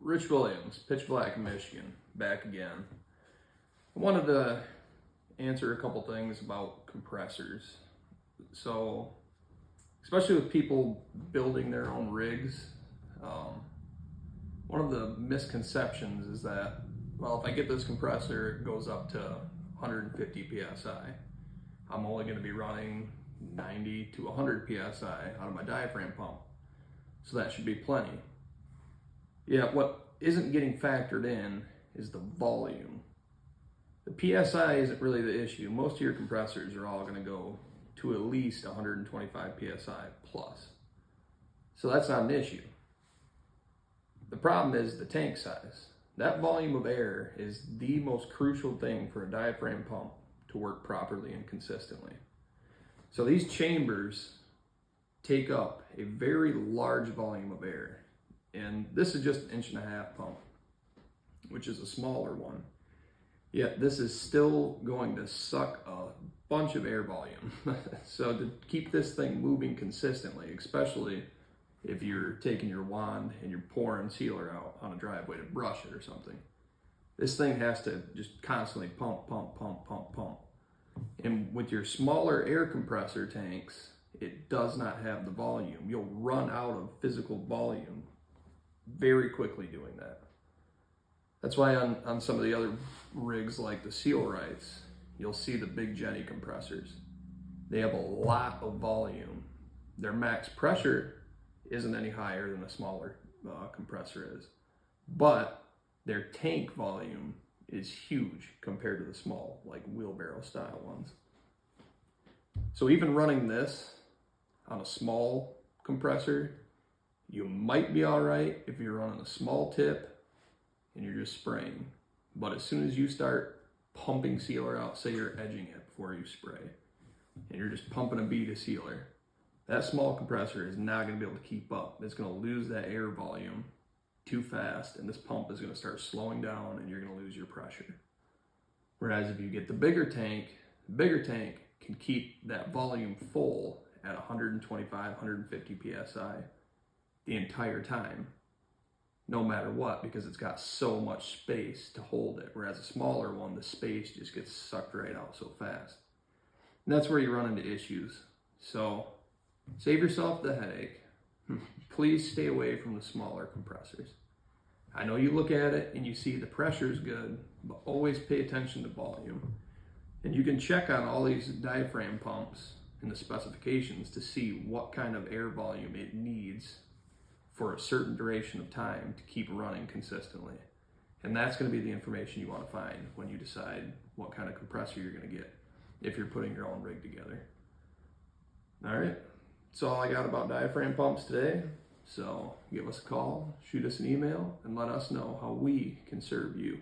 Rich Williams, Pitch Black, Michigan, back again. I wanted to answer a couple things about compressors. So, especially with people building their own rigs, one of the misconceptions is that, well, if I get this compressor, it goes up to 150 psi. I'm only going to be running 90 to 100 psi out of my diaphragm pump. So that should be plenty. Yeah, what isn't getting factored in is the volume. The PSI isn't really the issue. Most of your compressors are all going to go to at least 125 PSI plus. So that's not an issue. The problem is the tank size. That volume of air is the most crucial thing for a diaphragm pump to work properly and consistently. So these chambers take up a very large volume of air. And this is just an 1.5 inch pump, which is a smaller one. Yet this is still going to suck a bunch of air volume. So to keep this thing moving consistently, especially if you're taking your wand and you're pouring sealer out on a driveway to brush it or something, this thing has to just constantly pump, pump, pump, pump, pump. And with your smaller air compressor tanks, it does not have the volume. You'll run out of physical volume very quickly doing that. That's why on some of the other rigs like the Sealrights, you'll see the big Jenny compressors. They have a lot of volume. Their max pressure isn't any higher than a smaller compressor is, but their tank volume is huge compared to the small, like wheelbarrow style ones. So even running this on a small compressor, you might be all right if you're running a small tip and you're just spraying. But as soon as you start pumping sealer out, say you're edging it before you spray, and you're just pumping a bead of sealer, that small compressor is not going to be able to keep up. It's going to lose that air volume too fast, and this pump is going to start slowing down and you're going to lose your pressure. Whereas if you get the bigger tank can keep that volume full at 125, 150 psi the entire time, no matter what, because it's got so much space to hold it. Whereas a smaller one, the space just gets sucked right out so fast. And that's where you run into issues. So save yourself the headache. Please stay away from the smaller compressors. I know you look at it and you see the pressure is good, but always pay attention to volume. And you can check on all these diaphragm pumps in the specifications to see what kind of air volume it needs for a certain duration of time to keep running consistently. And that's going to be the information you want to find when you decide what kind of compressor you're going to get if you're putting your own rig together. All right, that's all I got about diaphragm pumps today. So give us a call, shoot us an email, and let us know how we can serve you.